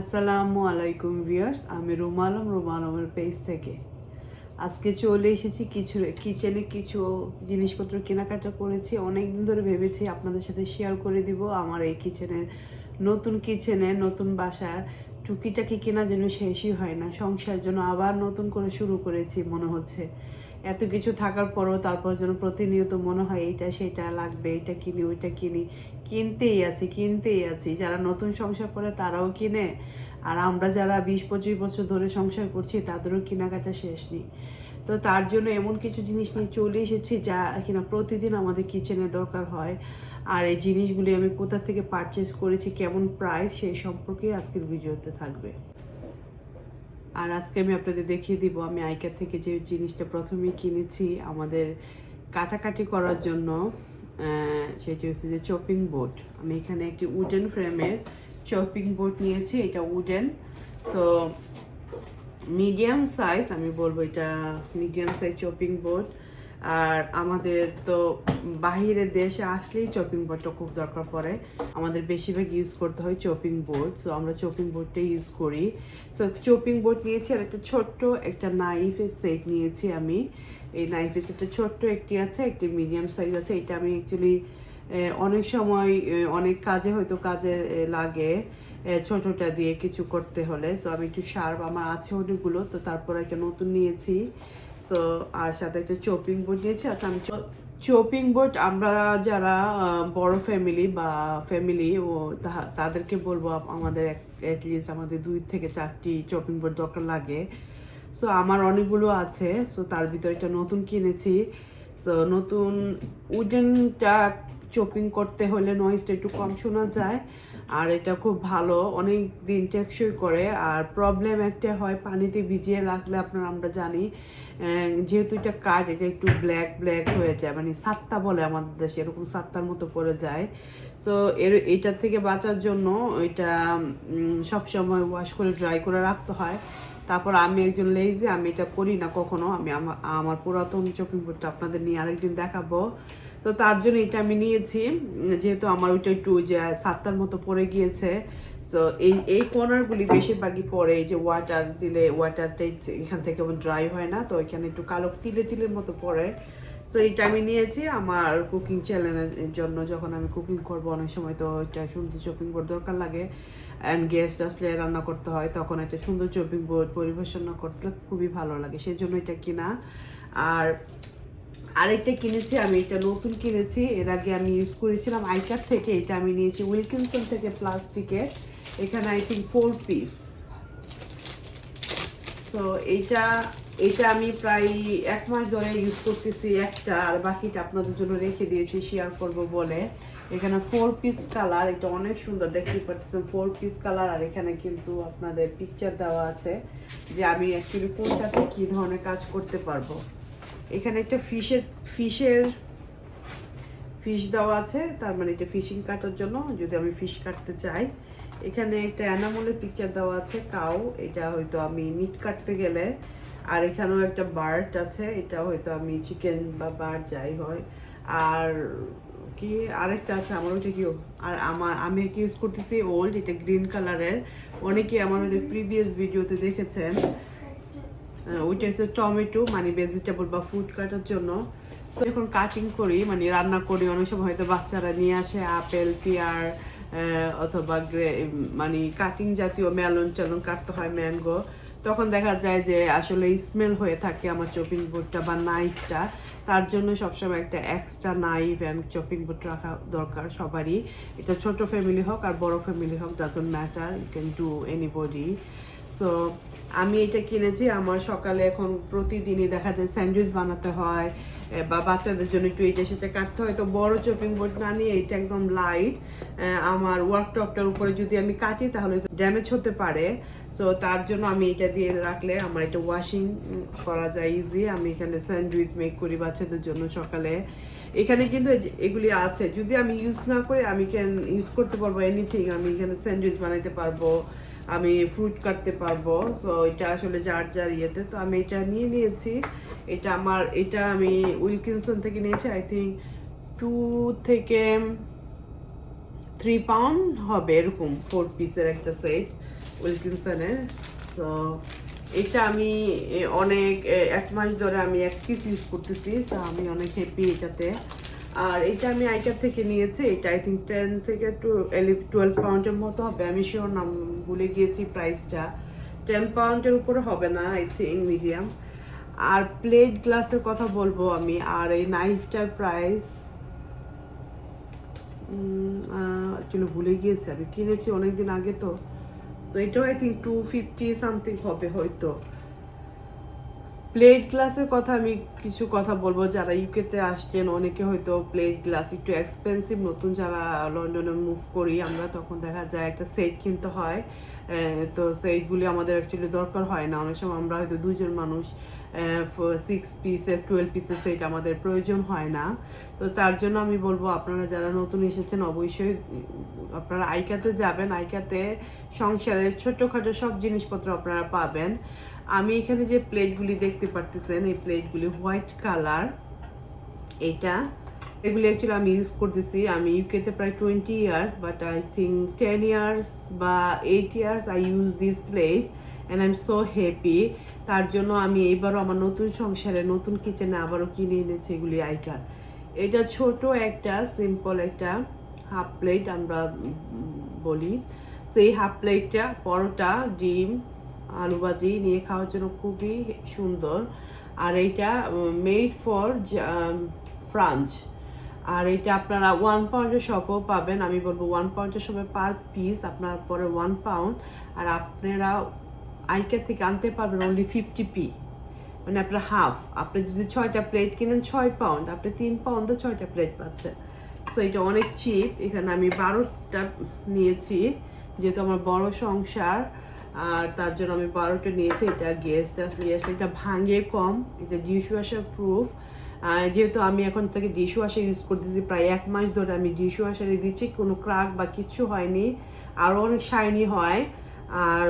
আসসালামু আলাইকুম ভিউয়ার্স, আমি রুমালমের পেজ থেকে আজকে চলে এসেছি কিচেনে কিছু জিনিসপত্র কেনাকাটা করেছি। অনেক দিন ধরে ভেবেছি আপনাদের সাথে শেয়ার করে দিব আমার এই কিচেনে নতুন বাসার টুকিটাকি কেনার জন্য শেষই হয় না। সংসারের জন্য আবার নতুন করে শুরু করেছি মনে হচ্ছে। এত কিছু থাকার পরও তারপর যেন প্রতিনিয়ত মনে হয় এইটা সেটা লাগবে, এটা কিনি ওইটা কিনি, কিনতেই আছি। যারা নতুন সংসার করে তারাও কিনে, আর আমরা যারা 20-25 বছর ধরে সংসার করছি তাদেরও কেনাকাটা শেষ নেই। তো তার জন্য এমন কিছু জিনিস নিয়ে চলে এসেছি যা কিনা প্রতিদিন আমাদের কিচেনে দরকার হয়। আর এই জিনিসগুলি আমি কোথা থেকে পারচেস করেছি, কেমন প্রাইস, সেই সম্পর্কে আজকের ভিডিওতে থাকবে। আর আজকে আমি আপনাদের দেখিয়ে দিব আমি আইকার থেকে যে জিনিসটা প্রথমেই কিনেছি আমাদের কাটাকাটি করার জন্য। সেটি হচ্ছে যে চপিং বোর্ড। আমি এখানে একটি উডেন ফ্রেমের চপিং বোর্ড নিয়েছি। এটা উডেন, সো মিডিয়াম সাইজ, আমি বলবো এটা মিডিয়াম সাইজ চপিং বোর্ড। আর আমাদের তো বাহিরের দেশে আসলেই চপিং বোর্ডটা খুব দরকার পড়ে। আমাদের বেশিরভাগ ইউজ করতে হয় চপিং বোর্ড, সো আমরা চপিং বোর্ডটাই ইউজ করি। সো চপিং বোর্ড নিয়েছি, আর একটা ছোট্ট একটা নাইফের সেট নিয়েছি আমি। এই নাইফের সেটটা ছোট্ট একটি আছে, একটি মিডিয়াম সাইজ আছে। এটা আমি অ্যাকচুয়ালি অনেক সময় অনেক কাজে লাগে ছোটটা দিয়ে কিছু করতে হলে। সো আমি একটু শার্প, আমার আছে অনেকগুলো, তো তারপর একটা নতুন নিয়েছি। সো আর সাথে একটা চপিং বোর্ড নিয়েছি। আচ্ছা, আমি চপিং বোর্ড আমরা যারা বড় ফ্যামিলি ও তাদেরকে বলবো আমাদের অ্যাটলিস্ট আমাদের 2 থেকে 4টি চপিং বোর্ড দরকার লাগে। সো আমার অনেকগুলো আছে, সো তার ভিতরে একটা নতুন কিনেছি। সো নতুন উডেনটা চপিং করতে হলে নয়েজটা একটু কম শোনা যায়, আর এটা খুব ভালো, অনেক দিন টেকসই করে। আর প্রবলেম একটা হয় পানিতে ভিজিয়ে রাখলে, আমরা জানি যেহেতু এটা কাঠ, এটা একটু ব্ল্যাক হয়ে যায়, মানে সাত্তা বলে আমাদের দেশে, এরকম সাত্তার মতো পড়ে যায়। সো এইটার থেকে বাঁচার জন্য এটা সবসময় ওয়াশ করে ড্রাই করে রাখতে হয়। তারপর আমি একজন লেজি, আমি এটা করি না কখনো। আমি আমার পুরাতন চপিং বোর্ডটা আপনাদের নিয়ে আরেকদিন দেখাবো। তো তার জন্য এটা আমি নিয়েছি, যেহেতু আমার ওইটা একটু যে সাতটার মতো পড়ে গিয়েছে। সো এই কর্নারগুলি বেশিরভাগই পড়ে, এই যে ওয়াটার দিলে ওয়াটারটাই এখান থেকে ড্রাই হয় না, তো এখানে একটু কালো তিলের মতো পড়ে। সো এইটা আমি নিয়েছি আমার কুকিং চ্যানেলের জন্য। যখন আমি কুকিং করবো অনেক সময় তো একটা সুন্দর চপিং বোর্ড দরকার লাগে, অ্যান্ড গেস্ট আসলে রান্না করতে হয়, তখন একটা সুন্দর চপিং বোর্ড পরিবেশন করতে খুবই ভালো লাগে, সেই জন্য এটা কিনা। আর আরেকটা কিনেছি, আমি এটা নতুন কিনেছি, এর আগে আমি ইউজ করেছিলাম আইকার থেকে। এটা আমি নিয়েছি উইলকিনসন থেকে প্লাস্টিকের, এখানে আই থিঙ্ক 4 পিস। সো এটা আমি প্রায় 1 মাস ধরে ইউজ করতেছি একটা, আর বাকিটা আপনাদের জন্য রেখে দিয়েছি শেয়ার করব বলে। এখানে 4 পিস কালার, এটা অনেক সুন্দর, দেখতে পাচ্ছেন 4 পিস কালার। আর এখানে কিন্তু আপনাদের পিকচার দেওয়া আছে যে আমি অ্যাকচুয়ালি কোনটাতে কি ধরনের কাজ করতে পারবো। এখানে একটা ফিশ দেওয়া আছে, তার মানে এটা ফিশিং কাটার জন্য যদি আমি ফিশ কাটতে চাই। এখানে একটা অ্যানামলের পিকচার দেওয়া আছে, কাউ, এটা হয়তো আমি মিট কাটতে গেলে। আর এখানেও একটা বার্ড আছে, এটা হয়তো আমি চিকেন বা বার্ড যাই হয়। আর কি আরেকটা আছে, আমার ওইটা কি, আর আমি কি ইউজ করতেছি ওল্ড, এটা গ্রিন কালারের। অনেকে আমার ওদের প্রিভিয়াস ভিডিওতে দেখেছেন। ওইটা হচ্ছে টমেটো, মানে ভেজিটেবল বা ফুড কাটার জন্য। সো এখন কাটিং করি, মানে রান্না করি, অনেক সময় হয়তো বাচ্চারা নিয়ে আসে আপেল, পেয়ার, অথবা মানে কাটিং জাতীয় মেলন টেলন কাটতে হয়, ম্যাঙ্গো। তখন দেখা যায় যে আসলে স্মেল হয়ে থাকে আমার চপিং বোর্ডটা বা নাইফটা। তার জন্য সবসময় একটা extra knife and chopping board রাখা দরকার সবারই। এটা ছোট ফ্যামিলি হোক আর বড় ফ্যামিলি হোক, doesn't matter, you can do anybody. So আমি এটা কিনেছি, আমার সকালে এখন প্রতিদিনই দেখা যায় স্যান্ডউইচ বানাতে হয়, বা বাচ্চাদের জন্য একটু এটা সেটা কাটতে হয়। তো বড় চপিং বোর্ড না নিয়ে এটা একদম লাইট, আমার ওয়ার্কটপটার উপরে যদি আমি কাটি তাহলে ড্যামেজ হতে পারে। সো তার জন্য আমি এটা দিয়ে রাখলে আমার এটা ওয়াশিং করা যায় ইজি। আমি এখানে স্যান্ডউইচ মেক করি বাচ্চাদের জন্য সকালে। এখানে কিন্তু এগুলি আছে, যদি আমি ইউজ না করি আমি ক্যান ইউজ করতে পারবো এনিথিং। আমি এখানে স্যান্ডউইচ বানাইতে পারবো, আমি ফ্রুট কাটতে পারবো। সো এটা আসলে যার ইয়েতে। তো আমি এটা নিয়েছি। এটা আমি উইলকিনসন থেকে নিয়েছি, আই থিঙ্ক 2 থেকে 3 পাউন্ড হবে এরকম, 4 পিসের একটা সেট। উইলকিনসনের। তো এটা আমি অনেক 1 মাস ধরে আমি এক পিস ইউজ করতেছি, তো আমি অনেক হ্যাপি এটাতে। আর এটা আমি আইকার থেকে নিয়েছি, এটা আই থিঙ্ক 10 থেকে 12 পাউন্ডের মতো হবে, আমি শিওর নাম ভুলে গিয়েছি প্রাইসটা। 10 পাউন্ডের উপরে হবে না আই থিঙ্ক, মিডিয়াম। আর প্লেট গ্লাসের কথা বলবো আমি। আর এই নাইফটার প্রাইস অ্যাকচুয়ালি ভুলে গিয়েছি, আমি কিনেছি অনেকদিন আগে তো। সো এটাও আই থিঙ্ক 250 সামথিং হবে হয়তো। প্লেট গ্লাসের কথা আমি কিছু কথা বলবো। যারা ইউকেতে আসছেন অনেকে হয়তো প্লেট গ্লাস একটু এক্সপেন্সিভ, নতুন যারা লন্ডনে মুভ করি আমরা তখন দেখা যায় একটা সেট কিনতে হয়। তো সেটগুলি আমাদের অ্যাকচুয়ালি দরকার হয় না, অনেক সময় আমরা হয়তো দুজন মানুষ 6 পিসের 12 পিসের সেট আমাদের প্রয়োজন হয় না। তো তার জন্য আমি বলবো আপনারা যারা নতুন এসেছেন অবশ্যই আপনারা আইকাতে যাবেন। আইকাতে সংসারের ছোটখাটো সব জিনিসপত্র আপনারা পাবেন। আমি এখানে যে প্লেটগুলি দেখতে পারতেছেন, এই প্লেটগুলি হোয়াইট কালার। এগুলি অ্যাকচুয়ালি আমি ইউজ করতেছি, আমি ইউকেতে প্রায় 20 years, but I think 10 years বা 8 years I use this plate and I am so happy. তার জন্য আমি এইবারও আমার নতুন সংসারে নতুন কিচেনে আবারও কিনে এনেছি এগুলি আইকার। এটা ছোট একটা সিম্পল একটা হাফ প্লেট আমরা বলি। সেই হাফ প্লেটটা পরোটা, ডিম, আলু ভাজি নিয়ে খাওয়ার জন্য খুবই সুন্দর। আর এইটা মেড ফর ফ্রান্স। আর এটা আপনারা 1 পাউন্ডের শপও পাবেন। আমি বলবো 1 পাউন্ডের শপে পার পিস আপনার পরে 1 পাউন্ড। আর আপনারা আইকার থেকে আনতে পারবেন অনলি 50p, মানে আপনার হাফ। আপনি যদি 6টা প্লেট কিনেন 6 পাউন্ড, আপনি 3 পাউন্ডে 6টা প্লেট পাচ্ছেন। সো এটা অনেক চিপ। এখানে আমি 12টা নিয়েছি যেহেতু আমার বড় সংসার, আর তার জন্য আমি 12টা নিয়েছি। এটা গেস্ট এটা ভাঙে কম, এটা ডিশওয়াশার প্রুফ। যেহেতু আমি এখন থেকে ডিশওয়াশার ইউজ করতেছি প্রায় 1 মাস ধরে, আমি ডিশওয়াশারে দিচ্ছি, কোনো ক্রাক বা কিছু হয়নি, আরও অনেক শাইনি হয়। আর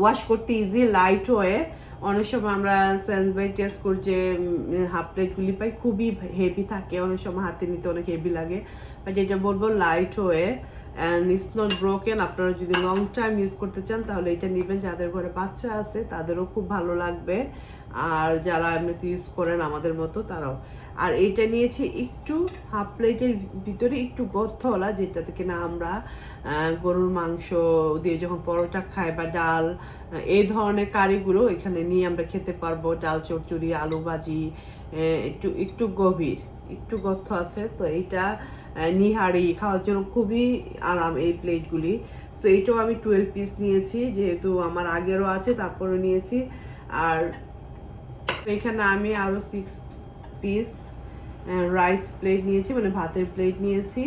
ওয়াশ করতে ইজি, লাইট হয়ে। অনেক সময় আমরা স্যান্ডউইচ টেস্ট করি যে হাফ প্লেটগুলি পাই খুবই হেভি থাকে, অনেক সময় হাতে নিতে অনেক হেভি লাগে, বাট এটা বলবো লাইট হয়ে অ্যান্ড ইটস নট ব্রোকেন। আপনারা যদি লং টাইম ইউজ করতে চান তাহলে এটা নেবেন, যাদের ঘরে বাচ্চা আছে তাদেরও খুব ভালো লাগবে, আর যারা এমনিতে ইউজ করেন আমাদের মতো তারাও। আর এইটা নিয়েছি একটু হাফ প্লেটের ভিতরে একটু গর্তওয়ালা, যেটাতে কিনা আমরা গরুর মাংস দিয়ে যখন পরোটা খাই বা ডাল, এই ধরনের কারিগুলো এখানে নিয়ে আমরা খেতে পারবো। ডাল চচ্চড়ি, আলু ভাজি, একটু একটু গভীর, একটু গর্ত আছে। তো এইটা নিহারি খাওয়ার জন্য খুবই আরাম এই প্লেটগুলি। সো এইটাও আমি 12 পিস নিয়েছি, যেহেতু আমার আগেরও আছে তারপরে নিয়েছি। আর এখানে আমি আরও 6 পিস রাইস প্লেট নিয়েছি, মানে ভাতের প্লেট নিয়েছি।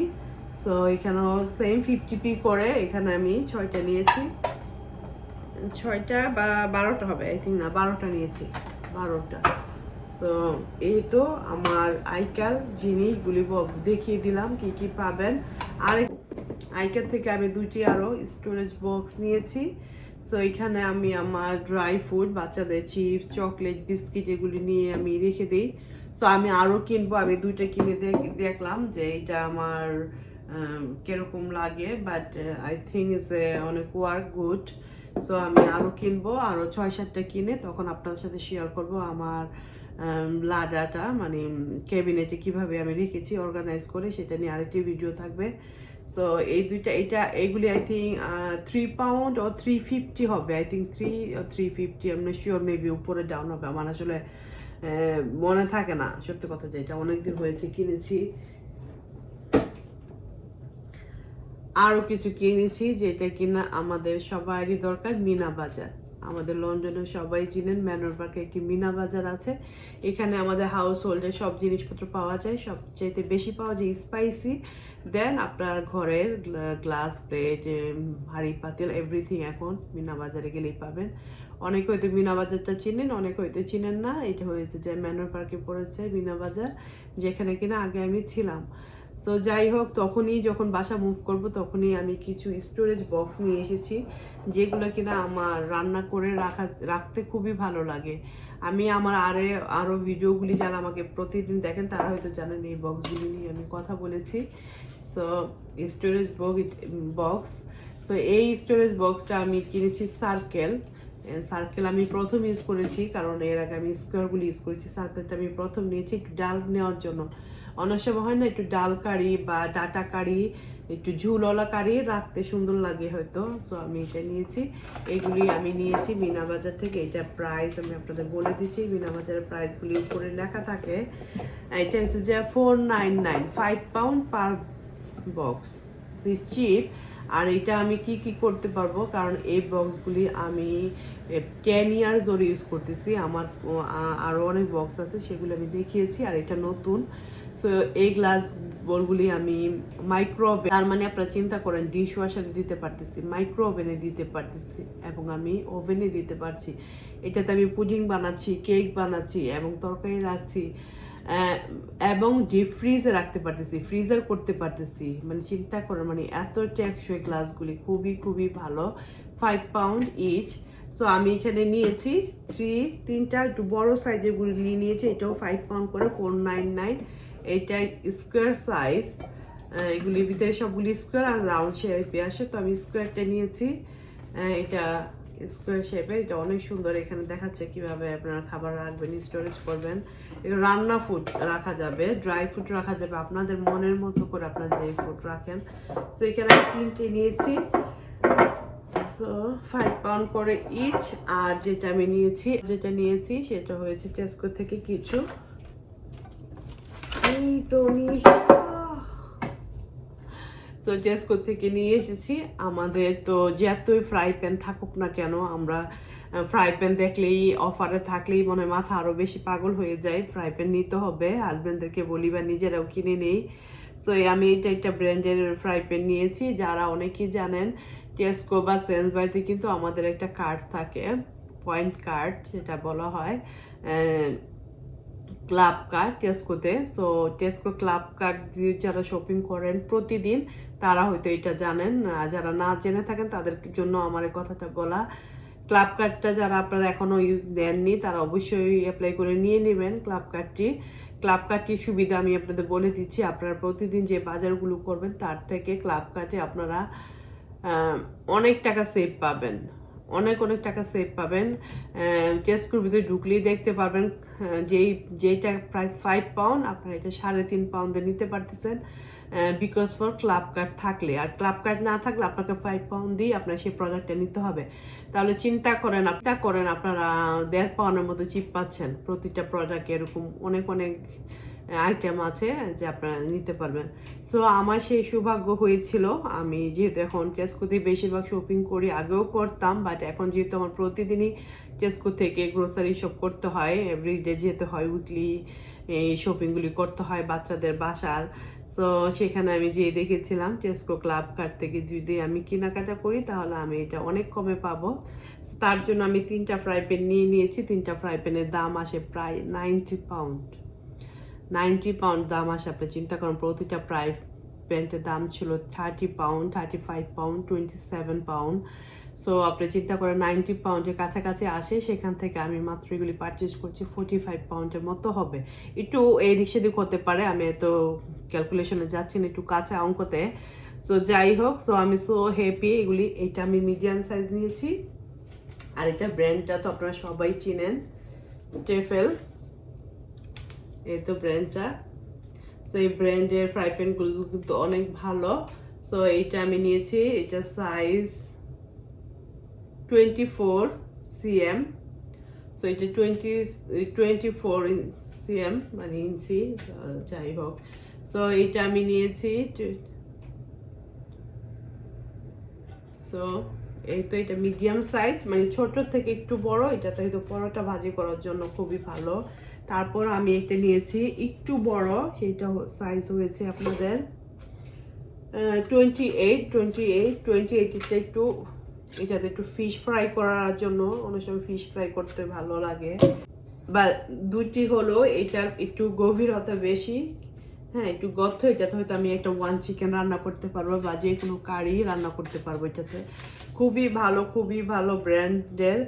সো এখানেও সেম 50p করে এখানে আমি 6টা নিয়েছি, 6টা বা 12টা হবে আই থিঙ্ক, না 12টা নিয়েছি, 12টা। সো এই তো আমার আইকার জিনিসগুলি দেখিয়ে দিলাম কি কি পাবেন। আর আইকার থেকে আমি 2টি আরও স্টোরেজ বক্স নিয়েছি। সো এখানে আমি আমার ড্রাই ফ্রুট, বাচ্চাদের চিপস, চকলেট, বিস্কিট এগুলি নিয়ে আমি রেখে দিই। সো আমি আরও কিনবো, আমি 2টা কিনে দেখলাম যে এটা আমার কিরকম লাগে, বাট আই থিঙ্ক ইস অনেক ওয়ার্ক গুড। সো আমি আরও কিনবো, আরও 6-7টা কিনে তখন আপনাদের সাথে শেয়ার করব আমার লাদাটা, মানে ক্যাবিনেটে কিভাবে আমি রেখেছি অর্গানাইজ করে, সেটা নিয়ে আরেকটি ভিডিও থাকবে। সো এই দুইটা, এইগুলি আই থিঙ্ক 3 পাউন্ড ও 350 হবে, আই থিঙ্ক 3 or 350, আমি শিওর, মেবি উপরে ডাউন হবে, আমার আসলে মনে থাকে না সত্যি কথা, যে এটা অনেকদিন হয়েছে কিনেছি। আরও কিছু কিনেছি যেটা কিনা আমাদের সবারই দরকার, মিনা বাজার। আমাদের লন্ডনে সবাই চিনেন ম্যানর পার্কে একটি মিনা বাজার আছে। এখানে আমাদের হাউস হোল্ডের সব জিনিসপত্র পাওয়া যায়, সবচেয়ে বেশি পাওয়া যায় স্পাইসি, দেন আপনার ঘরের গ্লাস প্লেট, হাঁড়ি পাতিল, এভরিথিং এখন মিনা বাজারে গেলেই পাবেন। অনেকে হয়তো মিনা বাজারটা চিনেন, অনেকে হয়তো চিনেন না। এটা হয়েছে যে ম্যানর পার্কে পড়েছে মিনা বাজার, যেখানে কিনা আগে আমি ছিলাম। সো যাই হোক, তখনই যখন বাসা মুভ করব তখনই আমি কিছু স্টোরেজ বক্স নিয়ে এসেছি, যেগুলো কিনা আমার রান্না করে রাখতে খুবই ভালো লাগে। আমি আমার আরও ভিডিওগুলি যারা আমাকে প্রতিদিন দেখেন তারা হয়তো জানেন এই বক্সগুলি নিয়ে আমি কথা বলেছি। সো স্টোরেজ বক্স, সো এই স্টোরেজ বক্সটা আমি কিনেছি সার্কেল আমি প্রথম ইউজ করেছি, কারণ এর আগে আমি স্কোয়ারগুলো ইউজ করেছি। সার্কেলটা আমি প্রথম নিয়েছি একটু ডাল নেওয়ার জন্য। অনেক সময় হয় না একটু ডাল কারি বা ডাটা কারি, একটু ঝুলওয়ালা কারি রাখতে সুন্দর লাগে হয়তো। সো আমি এটা নিয়েছি। এগুলি আমি নিয়েছি মিনা বাজার থেকে। এটা প্রাইস আমি আপনাদের বলে দিচ্ছি, মিনা বাজারের প্রাইসগুলি উপরে লেখা থাকে। এটা হচ্ছে যে 499, 5 পাউন্ড পার বক্স, চিপ। আর এটা আমি কি কি করতে পারবো, কারণ এই বক্সগুলি আমি 10 ইয়ার্স ধরে ইউজ করতেছি। আমার আরও অনেক বক্স আছে, সেগুলো আমি দেখিয়েছি। আর এটা নতুন। সো এই গ্লাস বোলগুলি আমি মাইক্রোওভেন, তার মানে আপনারা চিন্তা করেন ডিশ ওয়াশারে দিতে পারতেছি, মাইক্রো ওভেনে দিতে পারতেছি, এবং আমি ওভেনে দিতে পারছি। এটাতে আমি পুডিং বানাচ্ছি, কেক বানাচ্ছি এবং তরকারি রাখছি, এবং ডিপ ফ্রিজে রাখতে পারতেছি, ফ্রিজার করতে পারতেছি। মানে চিন্তা করেন, মানে এত টেকসই গ্লাসগুলি, খুবই খুবই ভালো। 5 পাউন্ড ইচ। সো আমি এখানে নিয়েছি তিনটা একটু বড় সাইজের গুলি নিয়েছি। এটাও 5 পাউন্ড করে, 499। এইটা স্কোয়ার সাইজ, এগুলির ভিতরে সবগুলি স্কোয়ার আর রাউন্ড শেপে আসে। তো আমি স্কোয়ারটা নিয়েছি। এটা স্কোয়ার শেপে, এটা অনেক সুন্দর। এখানে দেখাচ্ছে কিভাবে আপনারা খাবার রাখবেন, স্টোরেজ করবেন। এটা রান্না ফুড রাখা যাবে, ড্রাই ফুড রাখা যাবে, আপনাদের মনের মতো করে আপনারা যে ফুড রাখেন। সো এখানে আমি 3টে নিয়েছি। সো 5 পাউন্ড করে ইচ। আর যেটা নিয়েছি সেটা হয়েছে টেস্কো থেকে কিছু, এই তো নিয়ে সো টেস্কো থেকে নিয়ে এসেছি। আমাদের তো যতই ফ্রাই প্যান থাকুক না কেন, আমরা ফ্রাই প্যান দেখলেই, অফারে থাকলেই মনে হয় মাথা আরও বেশি পাগল হয়ে যায়। ফ্রাই প্যান নিতে হবে, হাজব্যান্ডদেরকে বলি বা নিজেরাও কিনে নেই। সো আমি একটা ব্র্যান্ডের ফ্রাই প্যান নিয়েছি। যারা অনেকেই জানেন, টেস্কো বা সেন্সবাইতে কিন্তু আমাদের একটা কার্ড থাকে, পয়েন্ট কার্ড যেটা বলা হয়, ক্লাব কার্ড টেস্কোতে। সো টেস্কো ক্লাব কার্ড দিয়ে যারা শপিং করেন প্রতিদিন, তারা হয়তো এটা জানেন। যারা না জেনে থাকেন তাদের জন্য আমার এই কথাটা বলা। ক্লাব কার্ডটা যারা আপনারা এখনও ইউজ দেননি, তারা অবশ্যই অ্যাপ্লাই করে নিয়ে নেবেন ক্লাব কার্ডটির সুবিধা আমি আপনাদের বলে দিচ্ছি। আপনারা প্রতিদিন যে বাজারগুলো করবেন তার থেকে ক্লাব কার্ডে আপনারা অনেক টাকা সেভ পাবেন, অনেক টাকা সেভ পাবেন। টেস্কোর ভিতরে ঢুকলেই দেখতে পারবেন, যেইটা প্রাইস 5 পাউন্ড, আপনারা এটা 3.5 পাউন্ডে নিতে পারতেছেন, বিকজ ফর ক্লাব কার্ড থাকলে। আর ক্লাব কার্ড না থাকলে আপনাকে 5 পাউন্ড দিয়ে আপনার সেই প্রোডাক্টটা নিতে হবে। তাহলে চিন্তা করেন আপনারা 1.5 পাউন্ডের মতো চিপ পাচ্ছেন। প্রতিটা প্রোডাক্ট এরকম অনেক আইটেম আছে যে আপনারা নিতে পারবেন। সো আমার সেই সৌভাগ্য হয়েছিল। আমি যেহেতু এখন টেস্কোতে বেশিরভাগ শপিং করি, আগেও করতাম, বাট এখন যেহেতু আমার প্রতিদিনই টেস্কো থেকে গ্রোসারি শপ করতে হয়, এভরিডে যেতে হয়, উইকলি এই শপিংগুলি করতে হয় বাচ্চাদের বাসার। সো সেখানে আমি যেয়ে দেখেছিলাম টেস্কো ক্লাব কার্ড থেকে যদি আমি কেনাকাটা করি তাহলে আমি এটা অনেক কমে পাবো। তার জন্য আমি 3টা ফ্রাই প্যান নিয়ে নিয়েছি। 3টা ফ্রাই প্যানের দাম আসে প্রায় 90 পাউন্ড। 90 পাউন্ড দাম আসে। আপনি চিন্তা করেন, প্রতিটা ফ্রাই প্যানের দাম ছিল 30 পাউন্ড, 35 পাউন্ড, 27 পাউন্ড। সো আপনি চিন্তা করেন 90 পাউন্ডের কাছাকাছি আসে। সেখান থেকে আমি মাত্র এগুলি পারচেস করছি 45 পাউন্ডের মতো হবে। একটু এদিক সেদিক হতে পারে, আমি এত ক্যালকুলেশনে যাচ্ছি না, একটু কাঁচা অঙ্কতে। সো যাই হোক, সো আমি হ্যাপি এগুলি। এটা আমি মিডিয়াম সাইজ নিয়েছি। আর এটা ব্র্যান্ডটা তো আপনারা সবাই চিনেন, টেফেল, এই তো ব্র্যান্ডটা। সো এই ব্র্যান্ডের ফ্রাই প্যানগুলো কিন্তু অনেক ভালো। সো এইটা আমি নিয়েছি, এটা সাইজ 24 cm। সো এটা 24 cm মানে ইঞ্চি, যাই হোক। সো এইটা আমি নিয়েছি। সো এই তো এটা মিডিয়াম সাইজ, মানে ছোট থেকে একটু বড়। এটা তো হয়তো পরোটা ভাজি করার জন্য খুবই ভালো। তারপর আমি এটা নিয়েছি একটু বড়, সেটা সাইজ হয়েছে আপনাদের 28। এটা একটু, এটাতে একটু ফিশ ফ্রাই করার জন্য, অনেক সময় ফিশ ফ্রাই করতে ভালো লাগে। বা দুটি হলো, এটার একটু গভীরতা বেশি, হ্যাঁ একটু গর্ত। এটাতে হয়তো আমি একটা 1 চিকেন রান্না করতে পারবো বা যে কোনো কারি রান্না করতে পারবো এটাতে। খুবই ভালো ব্র্যান্ডের।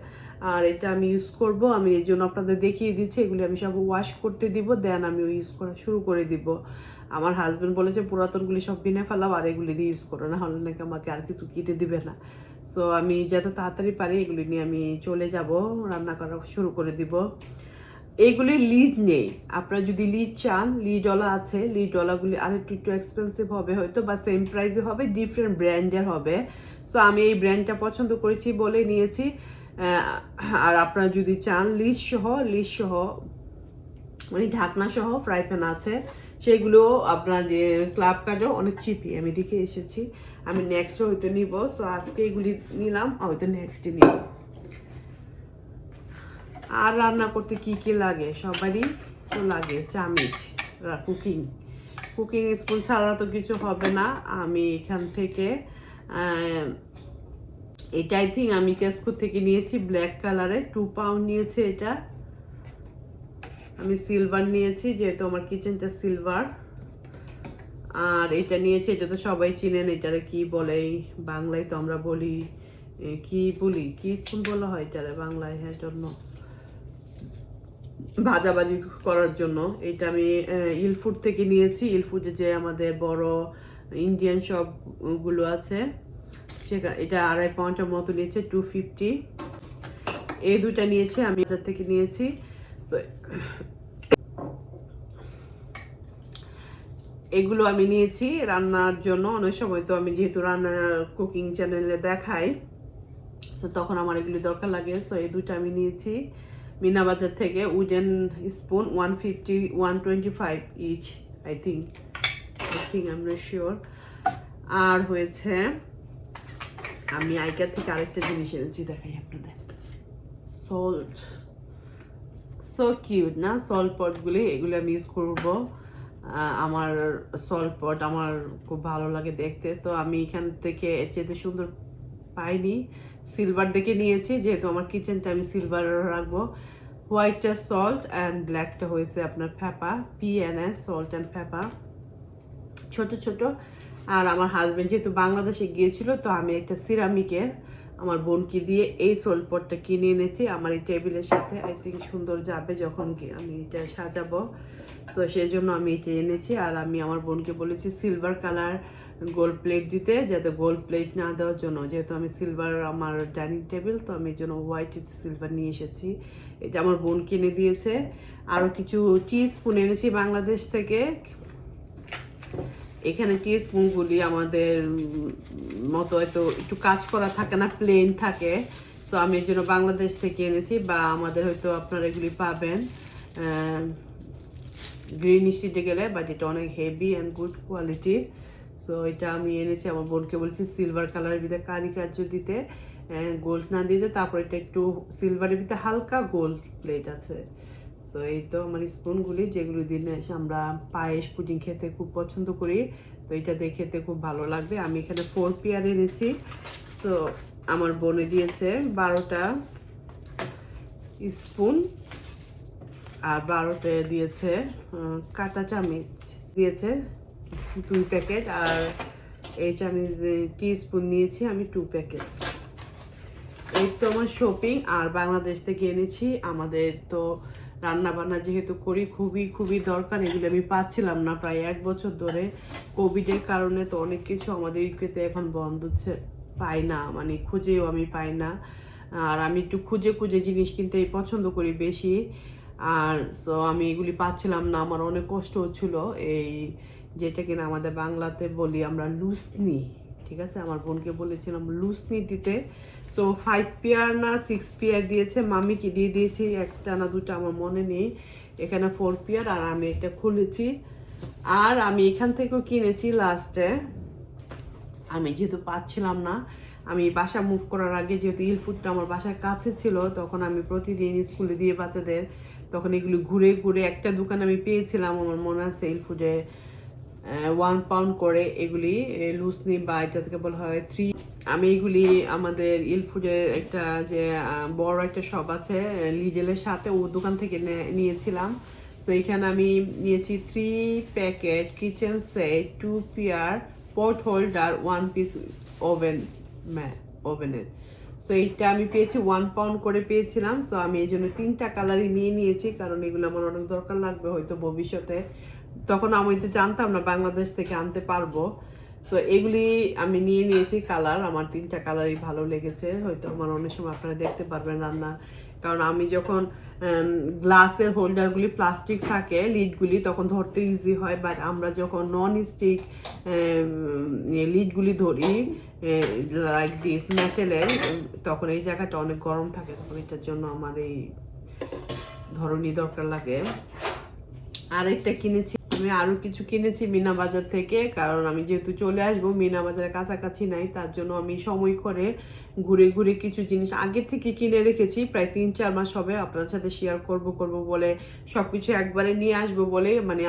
আর এটা আমি ইউজ করব, আমি এই জন্য আপনাদের দেখিয়ে দিচ্ছি। এগুলি আমি সব ওয়াশ করতে দিব, দেন আমি ইউজ করা শুরু করে দিব। আমার হাজবেন্ড বলেছে পুরাতনগুলি সব কিনে ফেলাও আর এগুলি দিয়ে ইউজ করো, না হলে নাকি আমাকে আর কিছু কিনে দিবে না। সো আমি যত তাড়াতাড়ি পারি এগুলি নিয়ে আমি চলে যাব, রান্না করা শুরু করে দিব। এইগুলি লিড নেই, আপনারা যদি লিড চান লিডওয়ালা আছে, লিডওয়ালাগুলি আরেকটু একটু এক্সপেন্সিভ হবে হয়তো বা সেম প্রাইসে হবে, ডিফারেন্ট ব্র্যান্ডের হবে। সো আমি এই ব্র্যান্ডটা পছন্দ করেছি বলে নিয়েছি। আর আপনারা যদি চান লিড সহ মানে ঢাকনা সহ ফ্রাই প্যান আছে, সেগুলো আপনার ক্লাব কার্ডও অনেক চিপি আমি দেখে এসেছি। আমি নেক্সটও হয়তো নিব। সো আজকে এগুলি নিলাম, হয়তো নেক্সটে নিব। আর রান্না করতে কি কি লাগে, সবারই তো লাগে চামচ, কুকিং স্পুন ছাড়া তো কিছু হবে না। আমি এখান থেকে এটা আই থিঙ্ক আমি টেস্কো থেকে নিয়েছি, ব্ল্যাক কালারে 2 পাউন্ড নিয়েছে এটা। আমি সিলভার নিয়েছি যেহেতু আমার কিচেনটা সিলভার। আর এটা নিয়েছি, এটা তো সবাই চিনেন, এটারে কি বলে বাংলায়, তো আমরা বলি কি স্পুন বলা হয় এটারে বাংলায়, হ্যাঁ জন্য ভাজাভাজি করার জন্য। এটা আমি ইলফুড থেকে নিয়েছি, ইলফুডে যে আমাদের বড় ইন্ডিয়ান শপগুলো আছে সেটা, এটা 2.5 পাউন্ডের মতো নিয়েছে, 250। এই দুটা নিয়েছি আমি বাজার থেকে নিয়েছি। সো এগুলো আমি নিয়েছি রান্নার জন্য। অনেক সময় তো আমি যেহেতু রান্নার কুকিং চ্যানেলে দেখাই, সো তখন আমার এগুলি দরকার লাগে। সো এই দুটো আমি নিয়েছি মিনা বাজার থেকে, wooden spoon 150 125 each I think I am not sure. আর হয়েছে আমি আইকার থেকে আরেকটা জিনিস এনেছি, দেখাই আপনাদের, সল্ট। সো কিউট না সল্ট পটগুলি, এগুলি আমি ইউজ করবো। আমার সল্ট পট আমার খুব ভালো লাগে দেখতে। তো আমি এখান থেকে এর চেয়ে সুন্দর পাইনি, সিলভার দেখে নিয়েছি যেহেতু আমার কিচেনটা আমি সিলভার রাখবো। হোয়াইটটা সল্ট অ্যান্ড ব্ল্যাকটা হয়েছে আপনার ফ্যাপা, PNS সল্ট অ্যান্ড ফ্যাপা, ছোট ছোট। আর আমার হাজবেন্ড যেহেতু বাংলাদেশে গিয়েছিল, তো আমি একটা সিরামিকের আমার বোনকে দিয়ে এই সল্ট পটটা কিনে এনেছি। আমার এই টেবিলের সাথে আই থিঙ্ক সুন্দর যাবে যখন আমি এটা সাজাবো। তো সেই জন্য আমি এটা এনেছি। আর আমি আমার বোনকে বলেছি সিলভার কালার গোল্ড প্লেট দিতে, যাতে গোল্ড প্লেট না দেওয়ার জন্য, যেহেতু আমি সিলভার আমার ডাইনিং টেবিল, তো আমি এই জন্য হোয়াইট সিলভার নিয়ে এসেছি। এটা আমার বোন কিনে দিয়েছে। আরও কিছু টি স্পুন এনেছি বাংলাদেশ থেকে। এখানে টি স্পুনগুলি আমাদের মতো হয়তো একটু কাজ করা থাকে না, প্লেন থাকে। সো আমি এর জন্য বাংলাদেশ থেকে এনেছি, বা আমাদের হয়তো আপনারা এগুলি পাবেন গ্রিন স্ট্রিটে গেলে, বাট এটা অনেক হেভি অ্যান্ড গুড কোয়ালিটির। সো এটা আমি এনেছি, আমার বোনকে বলছি সিলভার কালারের ভিতরে কারিকার্য দিতে, গোল্ড না দিতে। তারপর এটা একটু সিলভারের ভিতরে হালকা গোল্ড প্লেট আছে। সো এই তো আমার স্পুনগুলি, যেগুলো দিনে আমরা পায়েস পুডিং খেতে খুব পছন্দ করি, তো এটা দিয়ে খেতে খুব ভালো লাগবে। আমি এখানে 4 পেয়ার এনেছি। সো আমার বোনে দিয়েছে 12টা স্পুন, আর 12টা দিয়েছে কাঁটা চামচ দিয়েছে 2 প্যাকেট। আর এই চামচ টি স্পুন নিয়েছি আমি 2 প্যাকেট। এই তো আমার শপিং। আর বাংলাদেশ থেকে এনেছি, আমাদের তো রান্না বান্না যেহেতু করি খুবই খুবই দরকার, এগুলো আমি পাচ্ছিলাম না প্রায় 1 বছর ধরে। কোভিডের কারণে তো অনেক কিছু আমাদের ইউকেতে এখন বন্ধ পাই না, মানে খুঁজেও আমি পাই না। আর আমি একটু খুঁজে খুঁজে জিনিস কিনতে পছন্দ করি বেশি। আর সো আমি এগুলি পাচ্ছিলাম না, আমার অনেক কষ্ট হচ্ছিল। এই যেটা কিনা আমাদের বাংলাতে বলি আমরা লুসনি, ঠিক আছে, আমার বোনকে বলেছিলাম লুসনি দিতে। সো 5 পেয়ার না 6 পেয়ার দিয়েছে, মামিকে দিয়ে দিয়েছি 1টা না 2টা আমার মনে নেই। এখানে 4 পেয়ার, আর আমি এটা খুলেছি। আর আমি এখান থেকেও কিনেছি লাস্টে, আমি যেহেতু পাচ্ছিলাম না, আমি বাসা মুভ করার আগে যেহেতু ইলফুডটা আমার বাসার কাছে ছিল, তখন আমি প্রতিদিন স্কুলে দিয়ে বাচ্চাদের, তখন এগুলি ঘুরে ঘুরে একটা দোকান আমি পেয়েছিলাম, আমার মনে আছে ইলফুডে 1 পাউন্ড করে এগুলি লুসনি, বা এটা থেকে বলা হয় 3। আমি এগুলি আমাদের ইলফুডের একটা যে বড় একটা শপ আছে লিডেলের সাথে, ও দোকান থেকে নিয়েছিলাম। তো এখানে আমি নিয়েছি 3 প্যাকেট কিচেন সেট, 2 পেয়ার পট হোল্ডার, 1 পিস ওভেনের। সো এইটা আমি পেয়েছি 1 পাউন্ড করে পেয়েছিলাম। সো আমি এই জন্য 3টা কালারই নিয়ে নিয়েছি, কারণ এগুলো আমার অনেক দরকার লাগবে হয়তো ভবিষ্যতে, তখন আমি তো জানতাম না বাংলাদেশ থেকে আনতে পারবো। তো এগুলি আমি নিয়ে নিয়েছি কালার, আমার 3টা কালারই ভালো লেগেছে। হয়তো আমার অনেক সময় আপনারা দেখতে পারবেন রান্না, কারণ আমি যখন গ্লাসের হোল্ডারগুলি প্লাস্টিক থাকে লিডগুলি তখন ধরতে ইজি হয়, বাট আমরা যখন নন স্টিক লিডগুলি ধরি লাইক দিস মেটেলের, তখন এই জায়গাটা অনেক গরম থাকে, তখন এটার জন্য আমার এই ধরনী দরকার লাগে। আরেকটা কিনেছি আমি, আরো কিছু কিনেছি মিনা বাজার থেকে, কারণ আমি যেহেতু চলে আসবো মিনা বাজারের কাছাকাছি নাই, তার জন্য আমি সময় করে ঘুরে ঘুরে কিছু জিনিস আগে থেকে কিনে রেখেছি, প্রায় 3-4 মাস হবে। আপনার সাথে শেয়ার করব বলে সবকিছু একবারে নিয়ে আসবো বলে মানে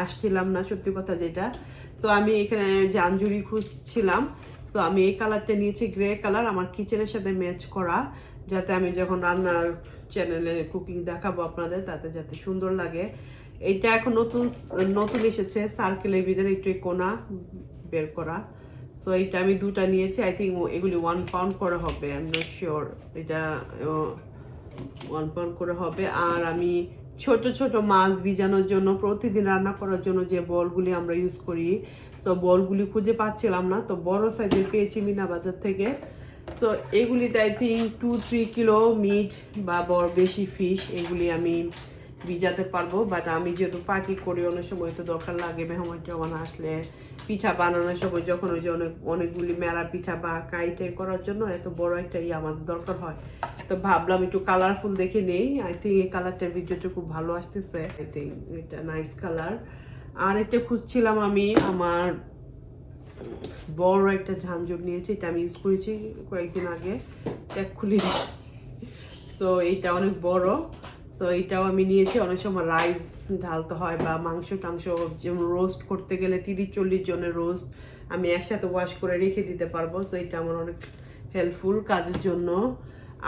আসছিলাম না, সত্যি কথা যেটা। তো আমি এখানে জাঞ্জুরি খুঁজছিলাম, তো আমি এই কালারটা নিয়েছি, গ্রে কালার, আমার কিচেনের সাথে ম্যাচ করা, যাতে আমি যখন রান্নার চ্যানেলে কুকিং দেখাবো আপনাদের তাতে যাতে সুন্দর লাগে। এইটা এখন নতুন নতুন এসেছে, সার্কেলের ভিতরে একটু কোনা বের করা। সো এইটা আমি 2টা নিয়েছি, আই থিঙ্ক এগুলি 1 পাউন্ড করে হবে, আই এম নট শিওর, এটা 1 পাউন্ড করে হবে। আর আমি ছোট ছোট মাছ ভিজানোর জন্য, প্রতিদিন রান্না করার জন্য যে বলগুলি আমরা ইউজ করি, সো বলগুলি খুঁজে পাচ্ছিলাম না, তো বড় সাইজের পেয়েছি মিনা বাজার থেকে। সো এগুলিতে আই থিঙ্ক 2-3 কিলো মিট বা বড় বেশি ফিশ, এগুলি আমি ভিজাতে পারবো। বাট আমি যেহেতু পার্টি করি অনেক সময় তো দরকার লাগে, মেহমান টেহমান আসলে পিঠা বানানোর সময় যখন ওই যে অনেকগুলি মেলা পিঠা বা কাইটাই করার জন্য এত বড় একটা আমাদের দরকার হয়। তো ভাবলাম একটু কালারফুল দেখে নেই, আই থিঙ্ক এই কালারটার ভিডিওটা খুব ভালো আসতেছে, আই থিঙ্ক এটা নাইস কালার। আর এটা খুঁজছিলাম আমি, আমার বড় একটা ঝাঞ্ঝর নিয়েছি, এটা আমি ইউজ করেছি কয়েকদিন আগে, ট্যাগ খুলি। সো এইটা অনেক বড়, সো এইটাও আমি নিয়েছি। অনেক সময় রাইস ঢালতে হয় বা মাংস টাংস যেমন রোস্ট করতে গেলে 30-40 জনের রোস্ট আমি একসাথে ওয়াশ করে রেখে দিতে পারবো, সো এটা আমার অনেক হেল্পফুল কাজের জন্য।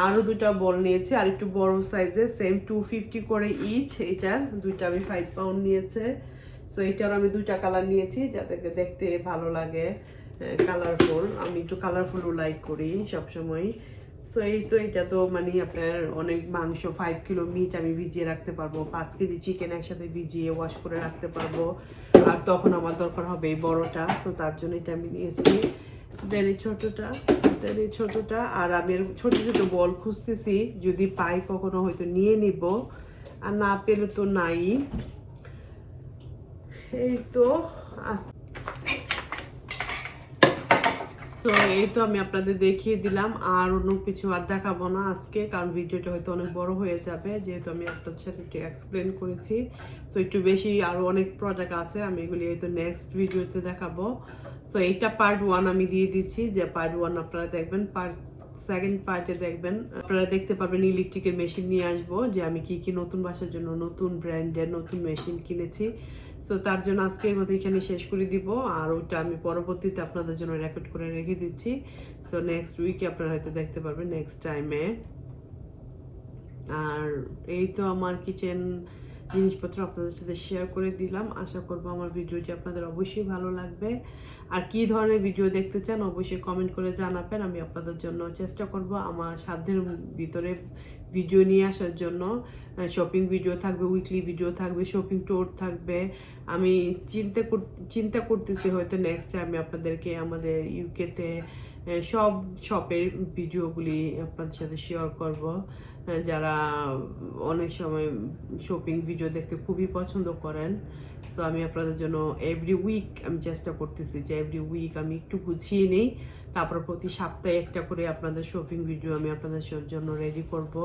আরও 2টা বল নিয়েছি, আর একটু বড় সাইজের, সেম 250 করে ইচ, এটা 2টা আমি 5 পাউন্ড নিয়েছে। সো এটার আমি 2টা কালার নিয়েছি যাতে দেখতে ভালো লাগে, কালারফুল, আমি একটু কালারফুলও লাইক করি সবসময়। সো এই তো, এটা তো মানে আপনার অনেক মাংস, 5 কিলো মিট আমি ভিজিয়ে রাখতে পারবো, 5 কেজি চিকেন একসাথে ভিজিয়ে ওয়াশ করে রাখতে পারবো, আর তখন আমার দরকার হবে এই বড়টা, তো তার জন্য এটা আমি নিয়েছি। দেন এই ছোটটা, আর আমি ছোট ছোট বল খুঁজতেছি, যদি পাই কখনো হয়তো নিয়ে নিব, আর না পেলে তো নাই। এই তো সো এই তো আমি আপনাদের দেখিয়ে দিলাম, আর অন্য কিছু আর দেখাবো না আজকে, কারণ ভিডিওটা হয়তো অনেক বড় হয়ে যাবে, যেহেতু আমি আপনাদের সাথে একটু এক্সপ্লেন করেছি। সো একটু বেশি আরও অনেক প্রোডাক্ট আছে, আমি এগুলি হয়তো নেক্সট ভিডিওতে দেখাবো। সো এইটা পার্ট 1 আমি দিয়ে দিচ্ছি, যে পার্ট 1 আপনারা দেখবেন, সেকেন্ড পার্টে দেখবেন, আপনারা দেখতে পারবেন ইলেকট্রিকের মেশিন নিয়ে আসবো, যে আমি কি কি নতুন বাসার জন্য নতুন ব্র্যান্ডের নতুন মেশিন কিনেছি। সো তার জন্য আজকের মতো এখানে শেষ করে দিব, আর ওইটা আমি পরবর্তীতে আপনাদের জন্য রেকর্ড করে রেখে দিচ্ছি। সো নেক্সট উইকে আপনারা হয়তো দেখতে পারবেন, নেক্সট টাইমে। আর এই তো আমার কিচেন জিনিসপত্র আপনাদের সাথে শেয়ার করে দিলাম, আশা করবো আমার ভিডিওটি আপনাদের অবশ্যই ভালো লাগবে। আর কি ধরনের ভিডিও দেখতে চান অবশ্যই কমেন্ট করে জানাবেন, আমি আপনাদের জন্য চেষ্টা করব আমার সাধ্যের ভিতরে ভিডিও নিয়ে আসার জন্য। শপিং ভিডিও থাকবে, উইকলি ভিডিও থাকবে, শপিং ট্যুর থাকবে। আমি চিন্তা করতেছি হয়তো নেক্সট টাইম আমি আপনাদেরকে আমাদের ইউকেতে সব শপের ভিডিওগুলি আপনাদের সাথে শেয়ার করব, যারা অনেক সময় শপিং ভিডিও দেখতে খুবই পছন্দ করেন। সো আমি আপনাদের জন্য এভরি উইক আমি চেষ্টা করতেছি যে এভরি উইক আমি একটু গুছিয়ে নিই, তারপর প্রতি সপ্তাহে একটা করে আপনাদের শপিং ভিডিও আমি আপনাদের জন্য রেডি করব।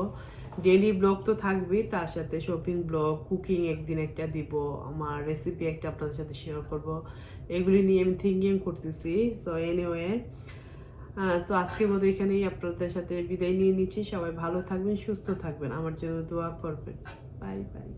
ডেইলি ব্লগ তো থাকবেই, তার সাথে শপিং ব্লগ, কুকিং একদিন একটা দিব, আমার রেসিপি একটা আপনাদের সাথে শেয়ার করব, এগুলি নিয়ে আমি থিঙ্কিং করতেছি। সো এনিওয়ে, তো আজকের মতো এখানেই আপনাদের সাথে বিদায় নিয়ে নিচ্ছি। সবাই ভালো থাকবেন, সুস্থ থাকবেন, আমার জন্য দোয়া করবেন। Bye bye.